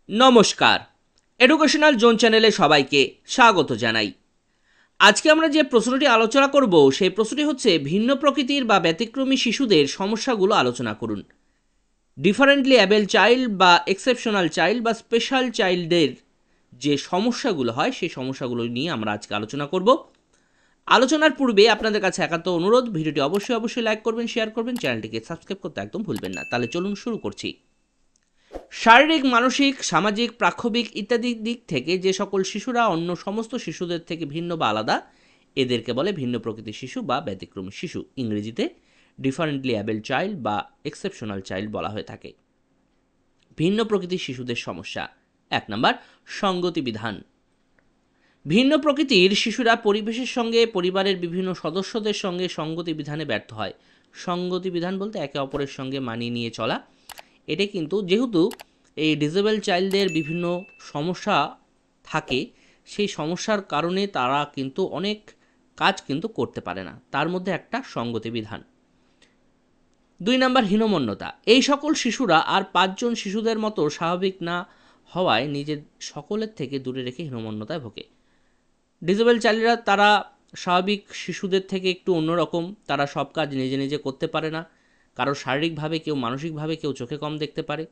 নমস্কার, educational zone চ্যানেলে সবাইকে স্বাগত জানাই। আজকে আমরা যে প্রশ্নটি আলোচনা করব সেই প্রশ্নটি হচ্ছে ভিন্ন প্রকৃতির বা ব্যতিক্রমী শিশুদের সমস্যাগুলো আলোচনা করুন। ডিফারেন্টলি অ্যাবেল চাইল্ড বা এক্সেপশনাল চাইল্ড বা স্পেশাল চাইল্ডদের যে সমস্যাগুলো হয় সেই সমস্যাগুলো নিয়ে আমরা আজকে আলোচনা করব। আলোচনার পূর্বে আপনাদের কাছে একান্ত অনুরোধ, ভিডিওটি অবশ্যই লাইক করবেন, শেয়ার করবেন, চ্যানেলটিকে সাবস্ক্রাইব করতে একদম ভুলবেন না। তাহলে চলুন শুরু করছি। শারীরিক, মানসিক, সামাজিক, প্রাক্ষবিক ইত্যাদি দিক থেকে যে সকল শিশুরা অন্য সমস্ত শিশুদের থেকে ভিন্ন বা আলাদা, এদেরকে বলে ভিন্ন প্রকৃতির শিশু বা ব্যতিক্রমী শিশু। ইংরেজিতে ডিফারেন্টলি অ্যাবেল চাইল্ড বা এক্সেপশনাল চাইল্ড বলা হয়ে থাকে। ভিন্ন প্রকৃতির শিশুদের সমস্যা। 1 নম্বর, সঙ্গতি বিধান। ভিন্ন প্রকৃতির শিশুরা পরিবেশের সঙ্গে, পরিবারের বিভিন্ন সদস্যদের সঙ্গে সঙ্গতি বিধানে ব্যর্থ হয়। সঙ্গতি বিধান বলতে একে অপরের সঙ্গে মানিয়ে নিয়ে চলা। এটা কিন্তু যেহেতু এই ডিসেবল চাইল্ডদের বিভিন্ন সমস্যা থাকে, সেই সমস্যার কারণে তারা কিন্তু অনেক কাজ কিন্তু করতে পারে না, তার মধ্যে একটা সঙ্গতি বিধান। 2 নম্বর, হীনমন্যতা। এই সকল শিশুরা আর 5 জন শিশুদের মতো স্বাভাবিক না হওয়ায় নিজের সকলের থেকে দূরে রেখে হীনমন্যতায় ভোগে। ডিসেবল চাইল্ডরা তারা স্বাভাবিক শিশুদের থেকে একটু অন্যরকম, তারা সব কাজ নিজে নিজে করতে পারে না, কারো শারীরিকভাবে, কেউ মানসিকভাবে, কেউ চোখে কম দেখতে পারে।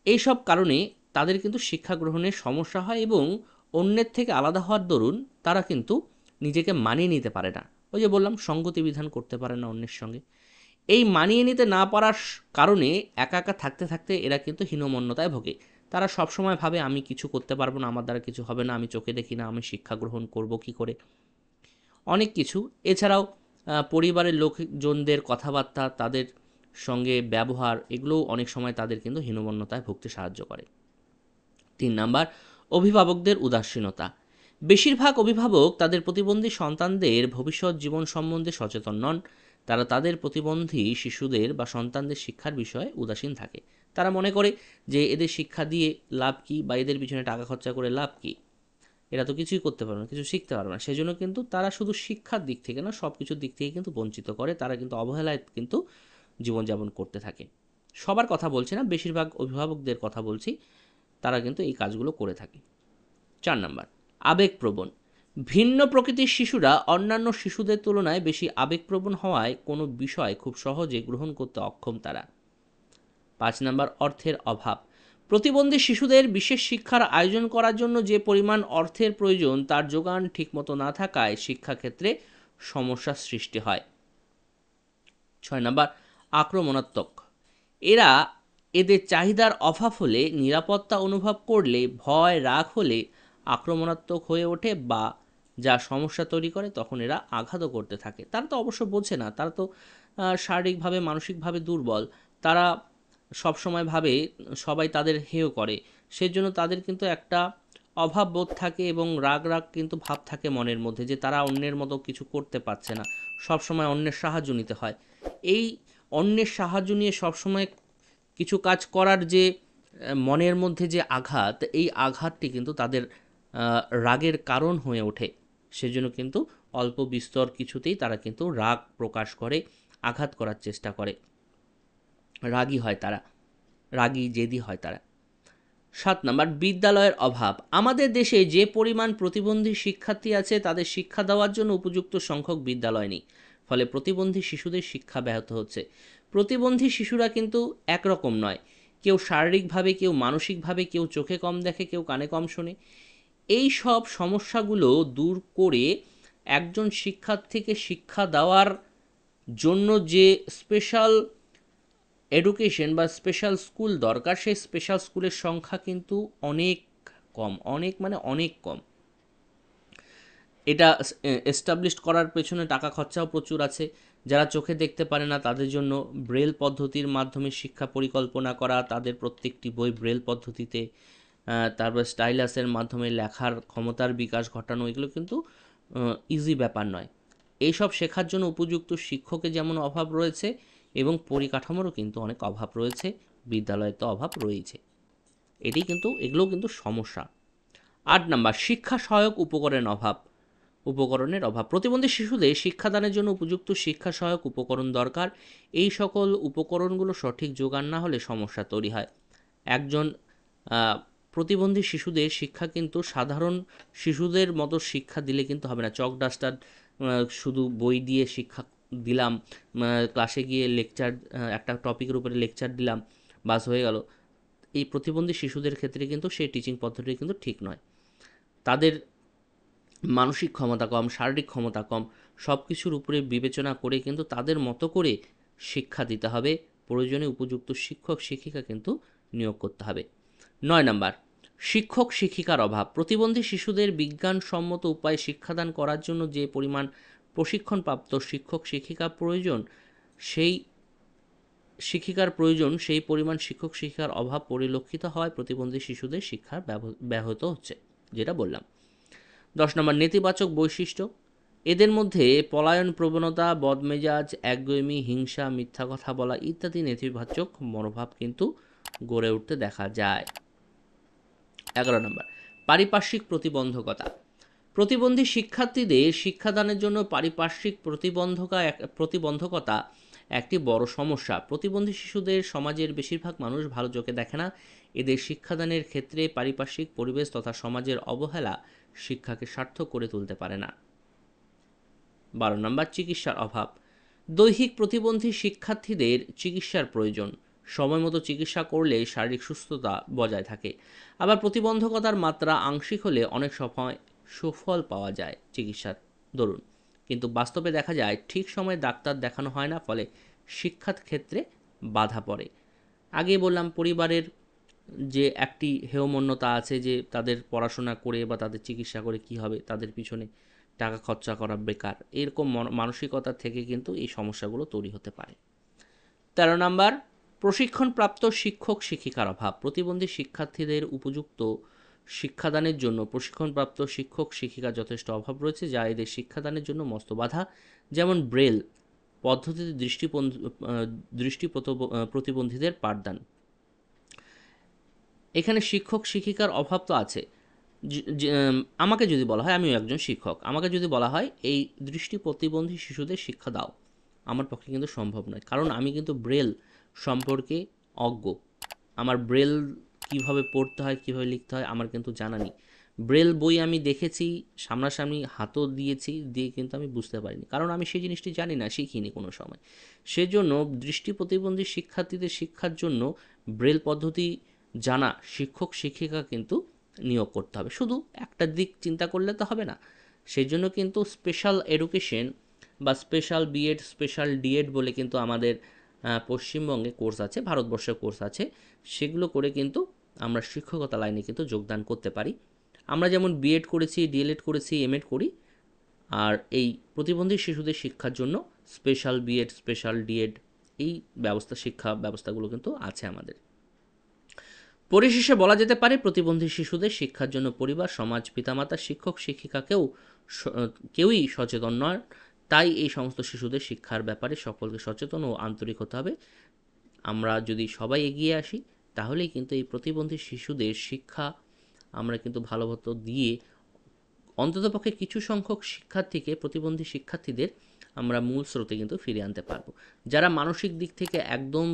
এই সব কারণে তাদের কিন্তু শিক্ষা গ্রহণের সমস্যা হয় এবং অন্যের থেকে আলাদা হওয়ার দরুন তারা কিন্তু নিজেকে মানিয়ে নিতে পারে না। ওই যে বললাম, সঙ্গতি বিধান করতে পারে না অন্যের সঙ্গে। এই মানিয়ে নিতে না পারার কারণে একা একা থাকতে থাকতে এরা কিন্তু হীনমন্যতায় ভোগে। তারা সবসময় ভাবে আমি কিছু করতে পারবো না, আমার দ্বারা কিছু হবে না, আমি চোখে দেখি না, আমি শিক্ষা গ্রহণ করব কি করে, অনেক কিছু। এছাড়াও পরিবারের লোকজনদের কথাবার্তা, তাদের সঙ্গে ব্যবহার, এগুলোও অনেক সময় তাদের কিন্তু হীনমন্যতায় ভুগতে সাহায্য করে। 3 নাম্বার, অভিভাবকদের উদাসীনতা। বেশিরভাগ অভিভাবক তাদের প্রতিবন্ধী সন্তানদের ভবিষ্যৎ জীবন সম্বন্ধে সচেতন নন। তারা তাদের প্রতিবন্ধী শিশুদের বা সন্তানদের শিক্ষার বিষয়ে উদাসীন থাকে। তারা মনে করে যে এদের শিক্ষা দিয়ে লাভ কী, বা এদের পিছনে টাকা খরচা করে লাভ কী, এরা তো কিছুই করতে পারবে না, কিছু শিখতে পারবে না। সেজন্য কিন্তু তারা শুধু শিক্ষার দিক থেকে না, সব কিছুর দিক থেকে কিন্তু বঞ্চিত করে। তারা কিন্তু অবহেলায় কিন্তু জীবনযাপন করতে থাকে। সবার কথা বলছি না, বেশিরভাগ অভিভাবকদের কথা বলছি, তারা কিন্তু এই কাজগুলো করে থাকে। 4 নাম্বার, আবেগপ্রবণ। ভিন্ন প্রকৃতির শিশুরা অন্যান্য শিশুদের তুলনায় বেশি আবেগপ্রবণ হওয়ায় কোনো বিষয় খুব সহজে গ্রহণ করতে অক্ষম তারা। 5 নাম্বার, অর্থের অভাব। প্রতিবন্ধী শিশুদের বিশেষ শিক্ষার আয়োজন করার জন্য যে পরিমাণ অর্থের প্রয়োজন তার যোগান ঠিকমতো না থাকায় শিক্ষাক্ষেত্রে সমস্যার সৃষ্টি হয়। 6 নাম্বার, আক্রমণাত্মক। এরা এদের চাহিদার অভাব হলে, নিরাপত্তা অনুভব করলে, ভয় রাগ হলে আক্রমণাত্মক হয়ে ওঠে বা যা সমস্যা তৈরি করে, তখন এরা আঘাতও করতে থাকে। তারা তো অবশ্য বোঝে না, তারা তো শারীরিকভাবে, মানসিকভাবে দুর্বল। তারা সবসময় ভাবে সবাই তাদের হেয় করে, সেজন্য তাদের কিন্তু একটা অভাব বোধ থাকে এবং রাগ রাগ কিন্তু ভাব থাকে মনের মধ্যে, যে তারা অন্যের মতো কিছু করতে পারছে না, সবসময় অন্যের সাহায্য নিতে হয়। এই অন্যের সাহায্য নিয়ে সবসময় কিছু কাজ করার যে মনের মধ্যে যে আঘাত, এই আঘাতটি কিন্তু তাদের রাগের কারণ হয়ে ওঠে। সেজন্য কিন্তু অল্প বিস্তর কিছুতেই তারা কিন্তু রাগ প্রকাশ করে, আঘাত করার চেষ্টা করে, রাগী হয় তারা, রাগী জেদি হয় তারা। 7 নাম্বার, বিদ্যালয়ের অভাব। আমাদের দেশে যে পরিমাণ প্রতিবন্ধী শিক্ষার্থী আছে, তাদের শিক্ষা দেওয়ার জন্য উপযুক্ত সংখ্যক বিদ্যালয় নেই, ফলে প্রতিবন্ধী শিশুদের শিক্ষা ব্যাহত হচ্ছে। প্রতিবন্ধী শিশুরা কিন্তু একরকম নয়, কেউ শারীরিকভাবে, কেউ মানসিকভাবে, কেউ চোখে কম দেখে, কেউ কানে কম শোনে। এই সব সমস্যাগুলো দূর করে একজন শিক্ষার্থীকে শিক্ষা দেওয়ার জন্য যে স্পেশাল এডুকেশন বা স্পেশাল স্কুল দরকার, সেই স্পেশাল স্কুলের সংখ্যা কিন্তু অনেক কম, অনেক মানে অনেক কম। এটা এস্টাবলিশড করার পেছনে টাকা খরচাও প্রচুর আছে। যারা চোখে দেখতে পারে না তাদের জন্য ব্রেল পদ্ধতির মাধ্যমে শিক্ষা পরিকল্পনা করা, তাদের প্রত্যেকটি বই ব্রেল পদ্ধতিতে, তারপর স্টাইলাসের মাধ্যমে লেখার ক্ষমতার বিকাশ ঘটানো, এগুলো কিন্তু ইজি ব্যাপার নয়। এইসব শেখার জন্য উপযুক্ত শিক্ষকের যেমন অভাব রয়েছে এবং পরিকাঠামোরও কিন্তু অনেক অভাব রয়েছে, বিদ্যালয়ে তো অভাব রয়েছে। এগুলোও কিন্তু সমস্যা। 8 নাম্বার, শিক্ষা সহায়ক উপকরণের অভাব। প্রতিবন্ধী শিশুদের শিক্ষাদানের জন্য উপযুক্ত শিক্ষা সহায়ক উপকরণ দরকার। এই সকল উপকরণগুলো সঠিক যোগান না হলে সমস্যা তৈরি হয়। একজন প্রতিবন্ধী শিশুদের শিক্ষা কিন্তু সাধারণ শিশুদের মতো শিক্ষা দিলে কিন্তু হবে না। চক ডাস্টার শুধু বই দিয়ে শিক্ষা দিলাম, ক্লাসে গিয়ে লেকচার, একটা টপিকের উপরে লেকচার দিলাম, বাস হয়ে গেল। এই প্রতিবন্ধী শিশুদের ক্ষেত্রে কিন্তু সেই টিচিং পদ্ধতি কিন্তু ঠিক নয়। তাদের মানসিক ক্ষমতা কম, শারীরিক ক্ষমতা কম, সব কিছুর উপরে বিবেচনা করে কিন্তু তাদের মতো করে শিক্ষা দিতে হবে। প্রয়োজনে উপযুক্ত শিক্ষক শিক্ষিকা কিন্তু নিয়োগ করতে হবে। 9 নাম্বার, শিক্ষক শিক্ষিকার অভাব। প্রতিবন্ধী শিশুদের বিজ্ঞানসম্মত উপায়ে শিক্ষাদান করার জন্য যে পরিমাণ প্রশিক্ষণপ্রাপ্ত শিক্ষক শিক্ষিকা প্রয়োজন, সেই পরিমাণ শিক্ষক শিক্ষিকার অভাব পরিলক্ষিত হয় প্রতিবন্ধী শিশুদের শিক্ষার ব্যাহত হচ্ছে, যেটা বললাম। 10 নম্বর, নেতিবাচক বৈশিষ্ট্য। এদের মধ্যে পলায়ন প্রবণতা, বদমেজাজ, একগুঁয়েমি, হিংসা, মিথ্যা কথা বলা ইত্যাদি নেতিবাচক মনোভাব কিন্তু গড়ে উঠতে দেখা যায়। 11 নম্বর, পারিপার্শ্বিক প্রতিবন্ধকতা। প্রতিবন্ধী শিক্ষার্থীদের শিক্ষাদানের জন্য পারিপার্শ্বিক প্রতিবন্ধকতা একটি বড় সমস্যা। প্রতিবন্ধী শিশুদের সমাজের বেশিরভাগ মানুষ ভালো চোখে দেখে না। এদের শিক্ষাদানের ক্ষেত্রে পারিপার্শ্বিক পরিবেশ তথা সমাজের অবহেলা শিক্ষাকে সার্থক করে তুলতে পারে না। 12 নম্বর, চিকিৎসার অভাব। দৈহিক প্রতিবন্ধী শিক্ষার্থীদের চিকিৎসার প্রয়োজন। সময়মতো চিকিৎসা করলে শারীরিক সুস্থতা বজায় থাকে। আবার প্রতিবন্ধকতার মাত্রা আংশিক হলে অনেক সময় সুফল পাওয়া যায় চিকিৎসার দরুন, কিন্তু বাস্তবে দেখা যায় ঠিক সময়ে ডাক্তার দেখানো হয় না, ফলে শিক্ষার ক্ষেত্রে বাধা পড়ে। আগে বললাম পরিবারের যে একটি হেয়মন্যতা আছে যে তাদের পড়াশোনা করে বা তাদের চিকিৎসা করে কি হবে, তাদের পিছনে টাকা খরচা করা বেকার, এরকম মানসিকতা থেকে কিন্তু এই সমস্যাগুলো তৈরি হতে পারে। 13 নাম্বার, প্রশিক্ষণপ্রাপ্ত শিক্ষক শিক্ষিকার অভাব। প্রতিবন্ধী শিক্ষার্থীদের উপযুক্ত শিক্ষাদানের জন্য প্রশিক্ষণপ্রাপ্ত শিক্ষক শিক্ষিকার যথেষ্ট অভাব রয়েছে, যা এদের শিক্ষাদানের জন্য মস্ত বাধা। যেমন ব্রেল পদ্ধতিতে দৃষ্টি প্রতিবন্ধীদের পাঠদান। এখানে শিক্ষক শিক্ষিকার অভাব তো আছে। আমাকে যদি বলা হয়, আমিও একজন শিক্ষক, আমাকে যদি বলা হয় এই দৃষ্টি প্রতিবন্ধী শিশুদের শিক্ষা দাও, আমার পক্ষে কিন্তু সম্ভব নয়, কারণ আমি কিন্তু ব্রেল সম্পর্কে অজ্ঞ। আমার ব্রেল কিভাবে পড়তে হয়, কিভাবে লিখতে হয় আমার কিন্তু জানা নেই। ব্রেল বই আমি দেখেছি, সামনাসামনি হাতও দিয়েছি, দিয়ে কিন্তু আমি বুঝতে পারিনি, কারণ আমি সেই জিনিসটি জানি না, শিখিনি কোনো সময়। সেজন্য দৃষ্টি প্রতিবন্ধী শিক্ষার্থীদের শিক্ষার জন্য ব্রেল পদ্ধতি জানা শিক্ষক শিক্ষিকা কিন্তু নিয়োগ করতে হবে। শুধু একটা দিক চিন্তা করলে তো হবে না, সেই জন্য কিন্তু স্পেশাল এডুকেশন বা স্পেশাল বিএড, স্পেশাল ডিএড বলে কিন্তু আমাদের পশ্চিমবঙ্গে কোর্স আছে, ভারতবর্ষে কোর্স আছে, সেগুলো করে কিন্তু আমরা শিক্ষকতা লাইনে কিন্তু যোগদান করতে পারি। আমরা যেমন বিএড করেছি, ডিএলএড করেছি, এমএড করি, আর এই প্রতিবন্ধী শিশুদের শিক্ষার জন্য স্পেশাল বিএড, স্পেশাল ডিএড, এই শিক্ষা ব্যবস্থাগুলো কিন্তু আছে আমাদের। পরিশেষে বলা যেতে পারে প্রতিবন্ধী শিশুদের শিক্ষার জন্য পরিবার, সমাজ, পিতামাতা, শিক্ষক শিক্ষিকাকেও কেউই সচেতন নয়। তাই এই সমস্ত শিশুদের শিক্ষার ব্যাপারে সকলকে সচেতন ও আন্তরিক হতে হবে। আমরা যদি সবাই এগিয়ে আসি তাহলেই কিন্তু এই প্রতিবন্ধী শিশুদের শিক্ষা আমরা কিন্তু ভালোমতো দিয়ে অন্ততপক্ষে কিছু সংখ্যক শিক্ষার্থীকে, প্রতিবন্ধী শিক্ষার্থীদের আমরা মূল স্রোতে কিন্তু ফিরিয়ে আনতে পারবো। যারা মানসিক দিক থেকে একদম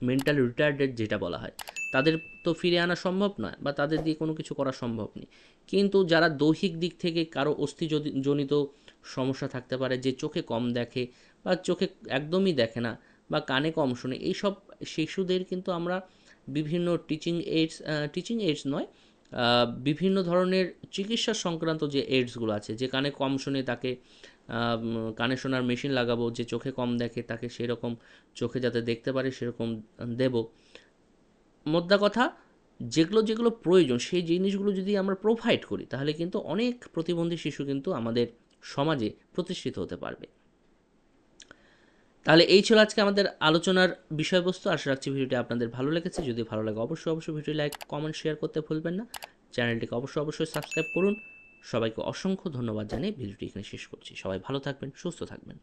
মেন্টাল রিটার্ডেড যেটা বলা হয়, তাদের তো ফিরে আনা সম্ভব নয় বা তাদের দিয়ে কোনো কিছু করা সম্ভব নেই, কিন্তু যারা দৈহিক দিক থেকে কারো অস্থিজনিত সমস্যা থাকতে পারে, যে চোখে কম দেখে বা চোখে একদমই দেখে না বা কানে কম শোনে, এইসব শিশুদের কিন্তু আমরা বিভিন্ন টিচিং এইডস নয়, বিভিন্ন ধরনের চিকিৎসা সংক্রান্ত যে এইডসগুলো আছে, যে কানে কম শোনে তাকে কানে শোনার মেশিন লাগাবো, যে চোখে কম দেখে তাকে সেরকম চোখে যাতে দেখতে পারে সেরকম দেব। মোদ্দা কথা, যেগুলো যেগুলো প্রয়োজন সেই জিনিসগুলো যদি আমরা প্রোভাইড করি তাহলে কিন্তু অনেক প্রতিবন্ধী শিশু কিন্তু আমাদের সমাজে প্রতিষ্ঠিত হতে পারবে। তাহলে এই ছিল আজকে আমাদের আলোচনার বিষয়বস্তু। আশা রাখছি ভিডিওটি আপনাদের ভালো লেগেছে। যদি ভালো লাগে অবশ্যই ভিডিও লাইক, কমেন্ট, শেয়ার করতে ভুলবেন না। চ্যানেলটিকে অবশ্যই সাবস্ক্রাইব করুন। সবাইকে অসংখ্য ধন্যবাদ জানিয়ে ভিডিওটি এখানে শেষ করছি। সবাই ভালো থাকবেন, সুস্থ থাকবেন।